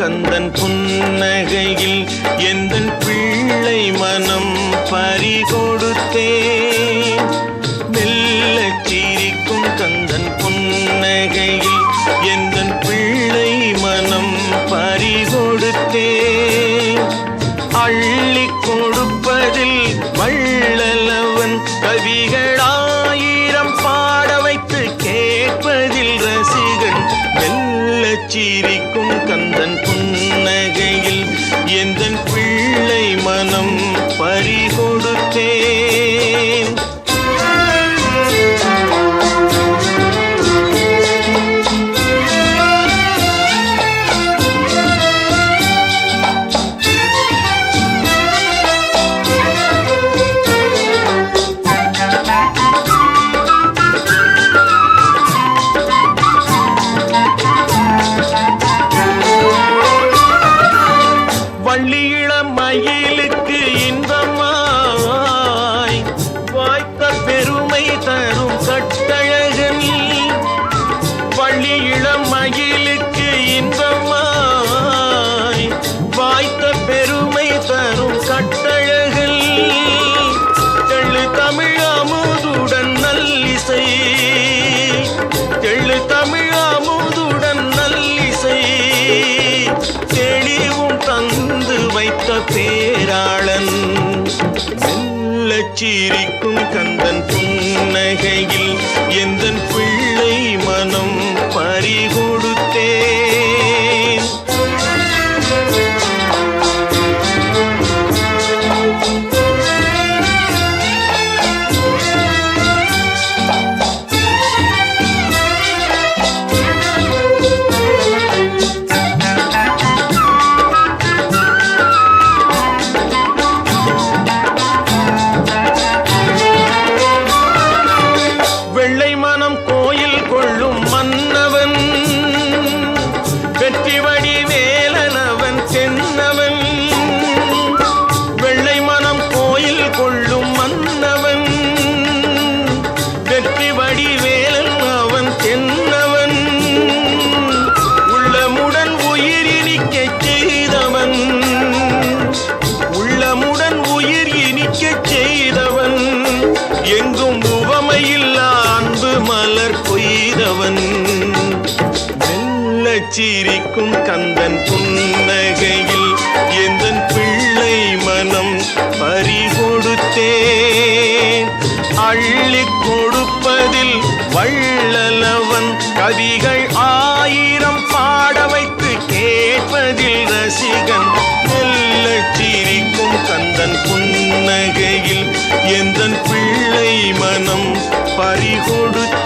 கந்தன் புன்னகையில் எந்தன் பிள்ளை மனம் பறிகொடுத்தேன். மெல்லச் சிரிக்கும் கந்தன் புன்னகையில் எந்தன் பிள்ளை மனம் பறிகொடுத்தேன். அள்ளிக் கொடுப்பதில் வள்ளலவன் கவிகளாயிரம் பாட வைத்து கேட்பதில் ரசிகன். மெல்லச் சிரிக்கும் கந்தன் புன்னகையில் எந்தன் பிள்ளை மனம் பறிகொடுத்தேன். வள்ளியிளம் மயிலுக்கு இன்பமாய் வாய்த்த பெருமை தரும் கட்டழகன். வள்ளியிளம் மயிலுக்கு இன்பமாய் வாய்த்த பெருமை தரும் கட்டழகன். தெள்ளு தமிழ் அமுதுடன் நல்லிசை, தெள்ளு தமிழ் அமுதுடன் நல்லிசை தெளிவும் தந்து வைத்த பேராளன். மெல்லச் சிரிக்கும் கந்தன் புன்னகையில் எந்தன் பிள்ளை மனம் பறிகொடுத்தேன். வெள்ளை மனம் கோயில் கொள்ளும் மன்னவன், வெற்றி வடிவேலனவன் தென்னவன். வெள்ளை மனம் கோயில் கொள்ளும் மன்னவன், வெற்றி வடிவேலன் அவன் தென்னவன். உள்ளமுடன் உயிர் இனிக்கச் செய்தவன், உள்ளமுடன் உயிர் இனிக்கச் செய்தவன். எங்கும் உவமையில்லா அன்பு மலர் கொய்தவன். மெல்லச் சிரிக்கும் கந்தன் புன்னகையில் எந்தன் பிள்ளை மனம் பறிகொடுத்தேன். அள்ளிக் கொடுப்பதில் வள்ளலவன் கவிகள் ஆயிரம் பாட வைத்து கேட்பதில் ரசிகன். மெல்லச் சிரிக்கும் கந்தன் புன்னகையில் எந்தன் பிள்ளை மனம் பறிகொடுத்தேன்.